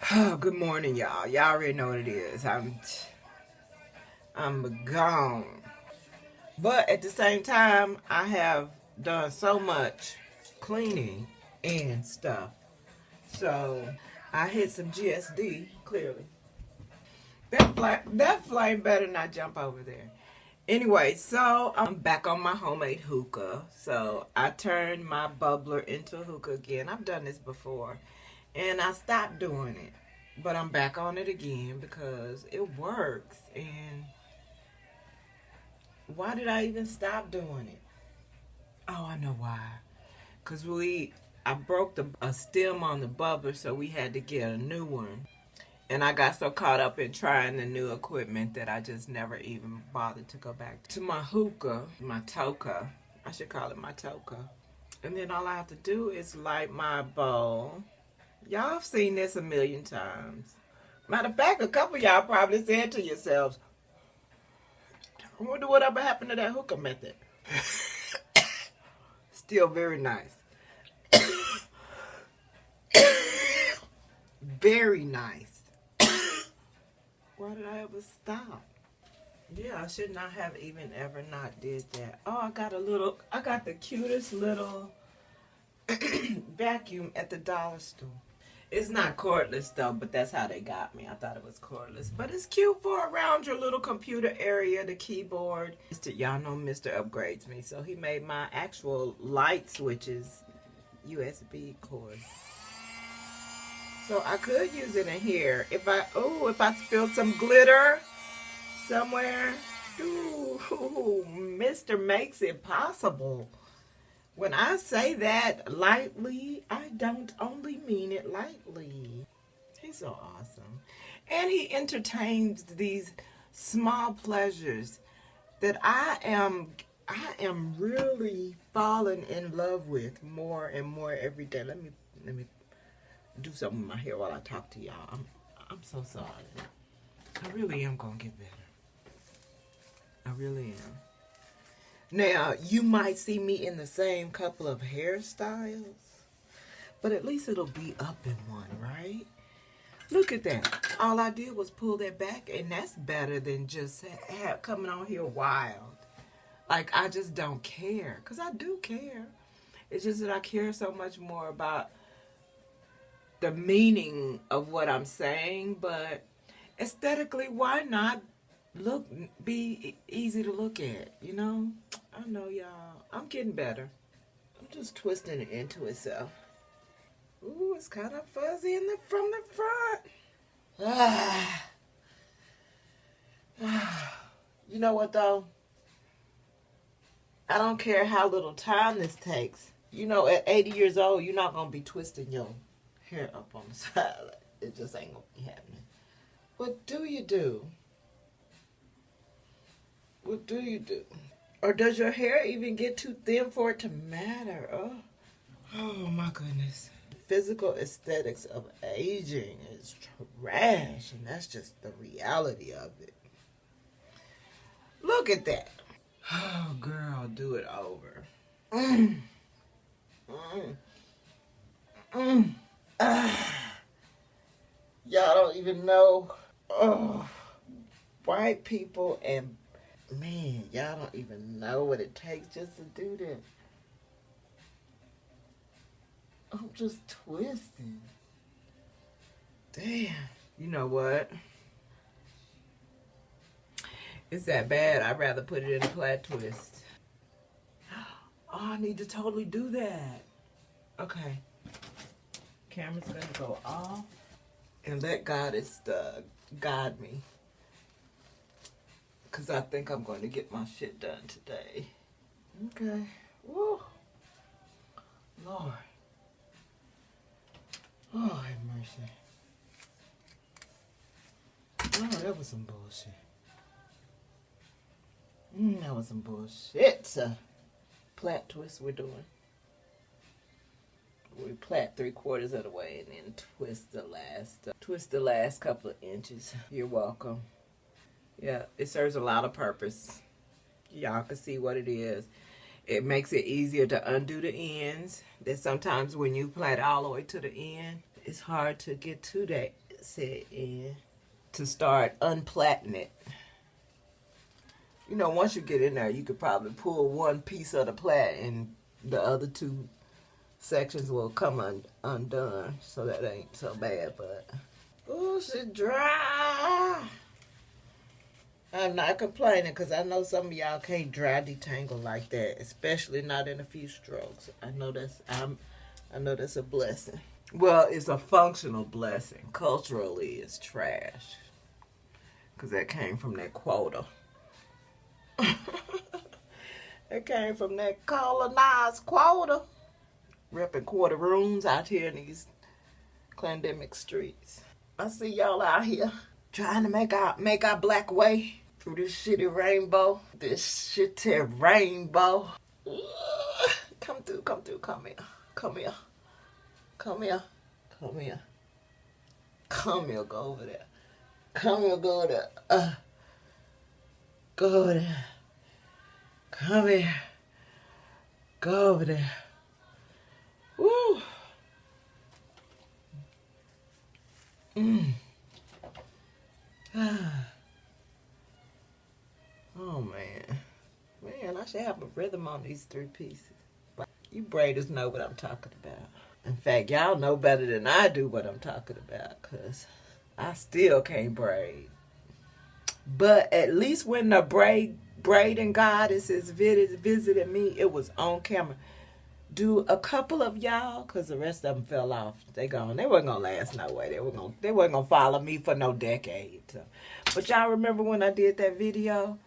Oh, good morning, y'all. Y'all already know what it is. I'm gone. But at the same time, I have done so much cleaning and stuff. So I hit some GSD, clearly. That flame better not jump over there. Anyway, so I'm back on my homemade hookah. So I turned my bubbler into a hookah again. I've done this before. And I stopped doing it. But I'm back on it again because it works. And why did I even stop doing it? Oh, I know why. Because I broke a stem on the bubbler, so we had to get a new one. And I got so caught up in trying the new equipment that I just never even bothered to go back to my hookah, my toka. I should call it my toka. And then all I have to do is light my bowl. Y'all have seen this a million times. Matter of fact, a couple of y'all probably said to yourselves, I wonder whatever happened to that hookah method. Still very nice. Very nice. Why did I ever stop? Yeah, I should not have even ever not did that. Oh, I got the cutest little vacuum at the dollar store. It's not cordless though, but that's how they got me. I thought it was cordless. But it's cute for around your little computer area, the keyboard. Y'all know Mr. upgrades me, so he made my actual light switches USB cord. So I could use it in here. If I spilled some glitter somewhere. Ooh, Mr. makes it possible. When I say that lightly, I don't only mean it lightly. He's so awesome. And he entertains these small pleasures that I am really falling in love with more and more every day. Let me do something with my hair while I talk to y'all. I'm so sorry. I really am gonna get better. I really am. Now, you might see me in the same couple of hairstyles, but at least it'll be up in one, right? Look at that. All I did was pull that back, and that's better than just coming on here wild. Like, I just don't care, because I do care. It's just that I care so much more about the meaning of what I'm saying, but aesthetically, why not be easy to look at, you know? I know, y'all. I'm getting better. I'm just twisting it into itself. Ooh, it's kind of fuzzy from the front. You know what, though? I don't care how little time this takes. You know, at 80 years old, you're not going to be twisting your hair up on the side. It just ain't going to be happening. What do you do? What do you do? Or does your hair even get too thin for it to matter? Oh my goodness. Physical aesthetics of aging is trash, and that's just the reality of it. Look at that. Oh, girl, do it over. Y'all don't even know. Oh, white people and man, y'all don't even know what it takes just to do that. I'm just twisting. Damn. You know what? It's that bad. I'd rather put it in a flat twist. Oh, I need to totally do that. Okay. Camera's gonna go off. And let God guide me. Because I think I'm going to get my shit done today. Okay. Woo. Lord. Oh, have mercy. Oh, that was some bullshit. That was some bullshit. Plait twist we're doing. We plait 3/4 of the way and then twist the last couple of inches. You're welcome. Yeah, it serves a lot of purpose. Y'all can see what it is. It makes it easier to undo the ends. That sometimes when you plait all the way to the end, it's hard to get to that set in to start unplaiting it. You know, once you get in there, you could probably pull one piece of the plait and the other two sections will come undone. So that ain't so bad, but oh, she dry. I'm not complaining because I know some of y'all can't dry detangle like that, especially not in a few strokes. I know that's a blessing. Well, it's a functional blessing. Culturally, it's trash because that came from that quota. It came from that colonized quota. Repping quarter rooms out here in these clandemic streets. I see y'all out here trying to make our black way through this shitty rainbow. This shitty rainbow. Come through, come here. Come here. Come here, go over there. Come here, go there. Go there. Come here. Go over there. Woo. Oh, man. Man, I should have a rhythm on these three pieces. You braiders know what I'm talking about. In fact, y'all know better than I do what I'm talking about, because I still can't braid. But at least when the braiding goddesses visited me, it was on camera. Do a couple of y'all, because the rest of them fell off. They gone. They wasn't going to last no way. They wasn't going to follow me for no decade. So. But y'all remember when I did that video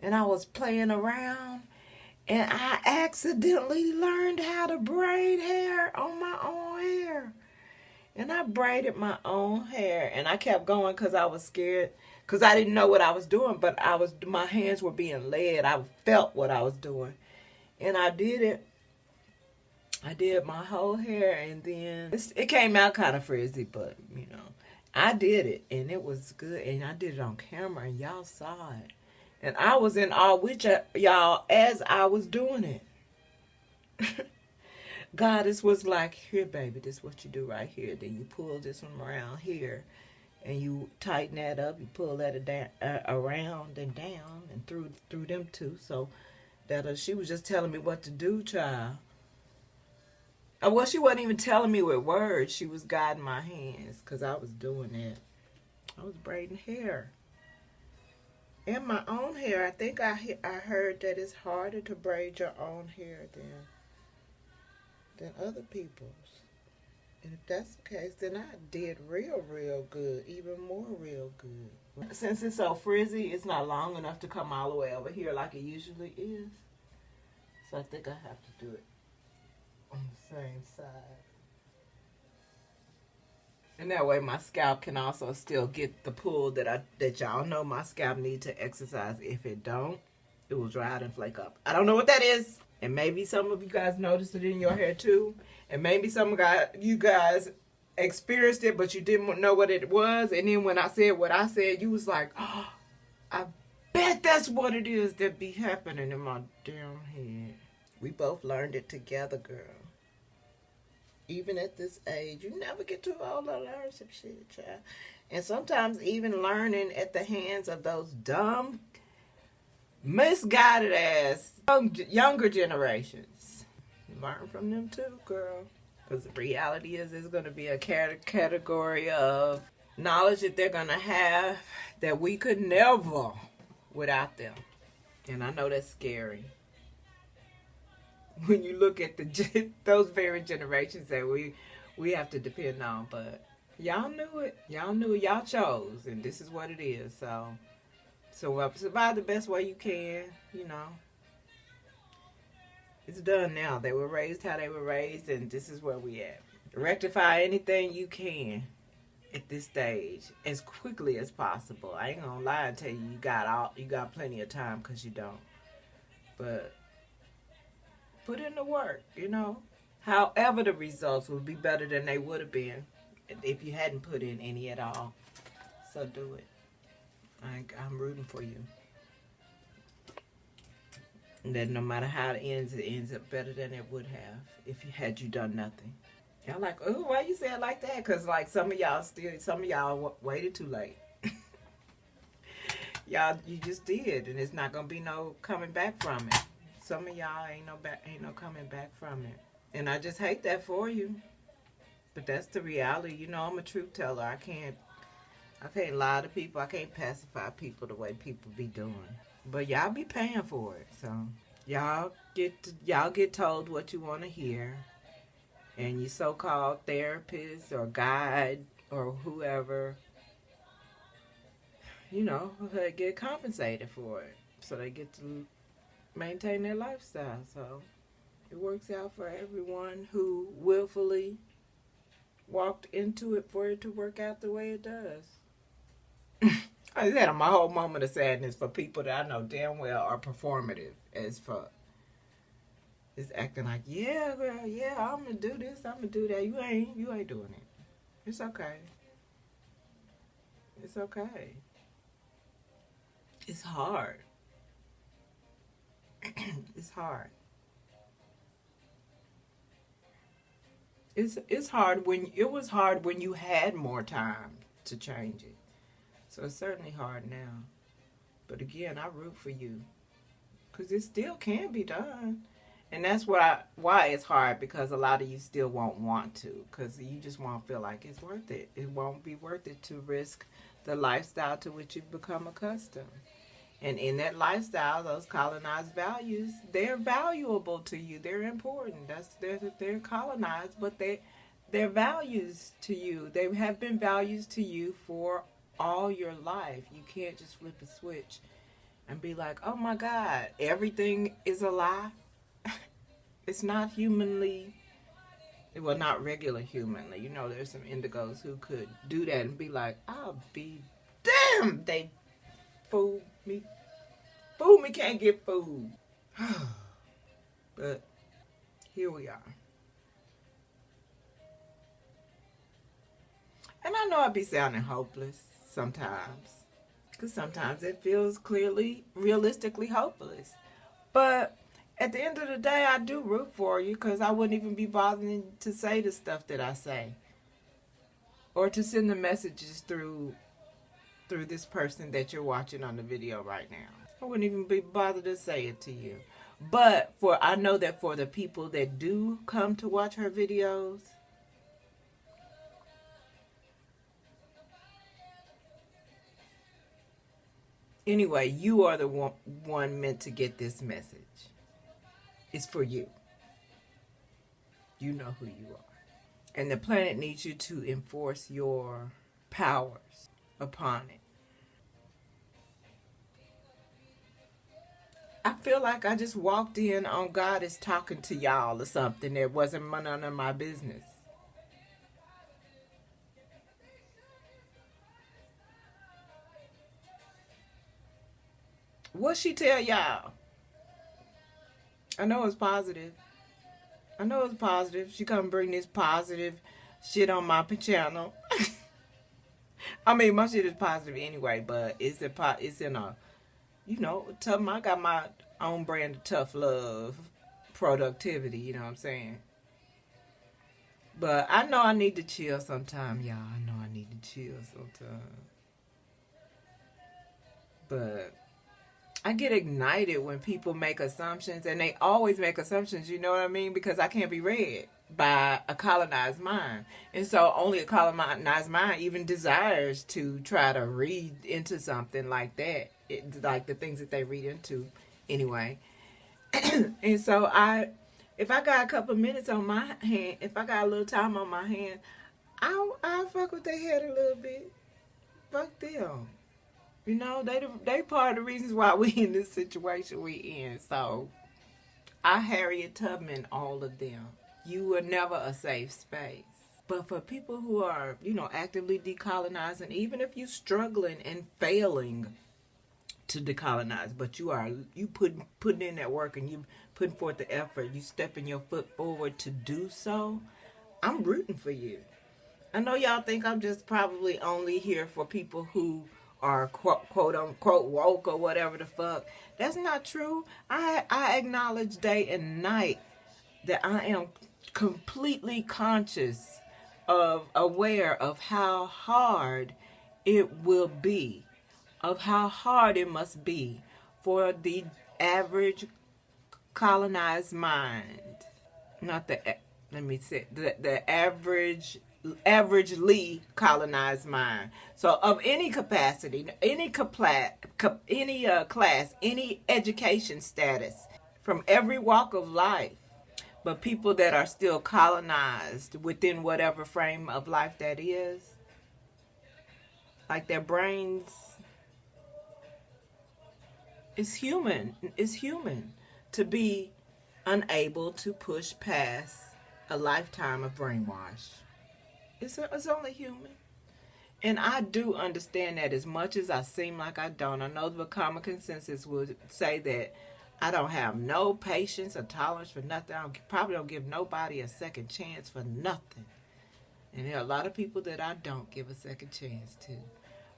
and I was playing around and I accidentally learned how to braid hair on my own hair. And I braided my own hair and I kept going because I was scared. Because I didn't know what I was doing, but my hands were being led. I felt what I was doing. And I did it. I did my whole hair, and then it came out kind of frizzy, but, you know, I did it, and it was good. And I did it on camera, and y'all saw it. And I was in awe with y'all as I was doing it. Goddess was like, here, baby, this is what you do right here. Then you pull this one around here. And you tighten that up, you pull that around and down and through them two. So that she was just telling me what to do, child. Well, she wasn't even telling me with words. She was guiding my hands because I was doing that. I was braiding hair. And my own hair. I think I heard that it's harder to braid your own hair than other people's. And if that's the case, then I did real good, even more real good. Since it's so frizzy, it's not long enough to come all the way over here like it usually is. So I think I have to do it on the same side. And that way my scalp can also still get the pull that y'all know my scalp needs to exercise. If it don't, it will dry out and flake up. I don't know what that is. And maybe some of you guys noticed it in your hair too. And maybe some of you guys experienced it, but you didn't know what it was. And then when I said what I said, you was like, oh, I bet that's what it is that be happening in my damn head. We both learned it together, girl. Even at this age, you never get too old to learn some shit, child. And sometimes even learning at the hands of those dumb, misguided ass younger generations. Learn from them too, girl. Because the reality is there's going to be a category of knowledge that they're going to have that we could never without them. And I know that's scary. When you look at those very generations that we have to depend on. But y'all knew it. Y'all knew it. Y'all chose. And this is what it is. So survive the best way you can, you know. It's done now. They were raised how they were raised, and this is where we at. Rectify anything you can at this stage as quickly as possible. I ain't gonna lie and tell you you got plenty of time, because you don't. But put in the work, you know. However, the results would be better than they would have been if you hadn't put in any at all. So do it. I'm rooting for you. And that no matter how it ends up better than it would have if you had done nothing. Y'all like, oh, why you say it like that? Because, like, some of y'all waited too late. Y'all, you just did, and it's not going to be no coming back from it. Some of y'all ain't no coming back from it. And I just hate that for you. But that's the reality. You know, I'm a truth teller. I can't lie to people. I can't pacify people the way people be doing. But y'all be paying for it. So y'all get told what you want to hear. And you so-called therapist or guide or whoever, you know, they get compensated for it. So they get to maintain their lifestyle. So it works out for everyone who willfully walked into it for it to work out the way it does. I had my whole moment of sadness for people that I know damn well are performative as fuck. It's acting like, yeah, girl, yeah, I'm gonna do this, I'm gonna do that. You ain't doing it. It's okay. It's okay. It's hard. It's hard. It's hard it was hard when you had more time to change it. So it's certainly hard now. But again, I root for you. Because it still can be done. And that's why it's hard, because a lot of you still won't want to, because you just won't feel like it's worth it. It won't be worth it to risk the lifestyle to which you've become accustomed. And in that lifestyle, those colonized values, they're valuable to you. They're important. They're colonized, but they're values to you. They have been values to you for all your life. You can't just flip a switch and be like, oh my God, everything is a lie. It's not humanly, well, not regular humanly. You know, there's some indigos who could do that and be like, I'll be damned, they fooled me. Fool me can't get food. But here we are. And I know I be sounding hopeless sometimes, because sometimes it feels clearly, realistically hopeless. But at the end of the day, I do root for you, because I wouldn't even be bothering to say the stuff that I say, or to send the messages through this person that you're watching on the video right now. I wouldn't even be bothered to say it to you. But I know that for the people that do come to watch her videos, anyway, you are the one meant to get this message. It's for you. You know who you are. And the planet needs you to enforce your powers upon it. I feel like I just walked in on God is talking to y'all or something that wasn't none of my business. What she tell y'all? I know it's positive. I know it's positive. She come bring this positive shit on my channel. I mean, my shit is positive anyway, but it's in a, you know, I got my own brand of tough love, productivity, you know what I'm saying? But I know I need to chill sometime, y'all. I know I need to chill sometime. But I get ignited when people make assumptions, and they always make assumptions, you know what I mean? Because I can't be read by a colonized mind. And so only a colonized mind even desires to try to read into something like that. Like the things that they read into anyway. And so if I got a couple minutes on my hand, if I got a little time on my hand, I'll fuck with their head a little bit. Fuck them. You know, they part of the reasons why we in this situation we in. So, I Harriet Tubman all of them. You were never a safe space. But for people who are, you know, actively decolonizing, even if you're struggling and failing to decolonize, but you putting in that work and you putting forth the effort, you stepping your foot forward to do so, I'm rooting for you. I know y'all think I'm just probably only here for people who are quote unquote woke or whatever the fuck. That's not true. I acknowledge day and night that I am completely conscious of, aware of how hard it will be, of how hard it must be for the average colonized mind, not the, let me say, the averagely colonized mind. So of any capacity, any class, any education status, from every walk of life, but people that are still colonized within whatever frame of life that is, like their brains, is human. It's human to be unable to push past a lifetime of brainwash. It's only human. And I do understand that, as much as I seem like I don't. I know the common consensus would say that I don't have no patience or tolerance for nothing. Probably don't give nobody a second chance for nothing. And there are a lot of people that I don't give a second chance to.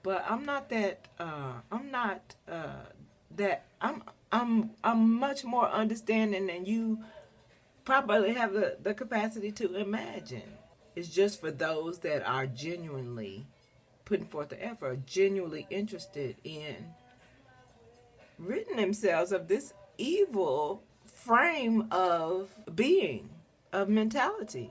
But I'm not that. I'm much more understanding than you probably have the capacity to imagine. It's just for those that are genuinely putting forth the effort, genuinely interested in ridding themselves of this evil frame of being, of mentality.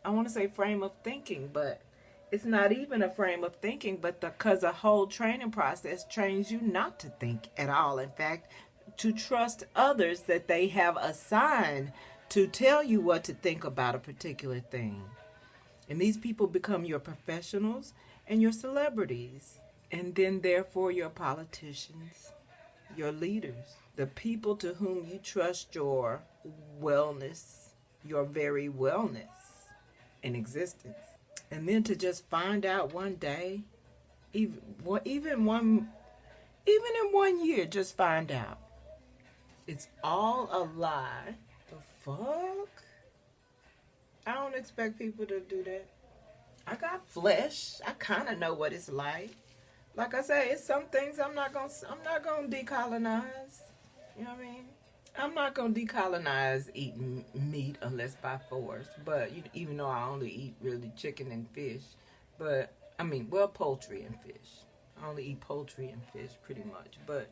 I want to say frame of thinking, but it's not even a frame of thinking, but because the whole training process trains you not to think at all. In fact, to trust others that they have assigned to tell you what to think about a particular thing. And these people become your professionals and your celebrities. And then therefore your politicians, your leaders, the people to whom you trust your wellness, your very wellness in existence. And then to just find out one day, even in 1 year, just find out it's all a lie. The fuck? I don't expect people to do that. I got flesh. I kind of know what it's like. Like I say, it's some things I'm not gonna decolonize. You know what I mean? I'm not gonna decolonize eating meat unless by force. But even though I only eat really chicken and fish, but I mean, well, poultry and fish. I only eat poultry and fish pretty much. But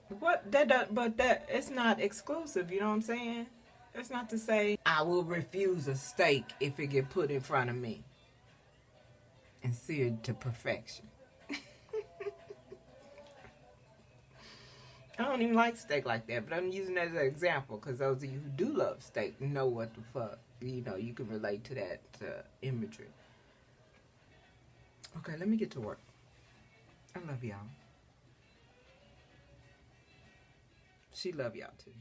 that it's not exclusive. You know what I'm saying? That's not to say I will refuse a steak if it get put in front of me and seared to perfection. I don't even like steak like that, but I'm using that as an example because those of you who do love steak know what the fuck, you can relate to that imagery. Okay, let me get to work. I love y'all. She love y'all too.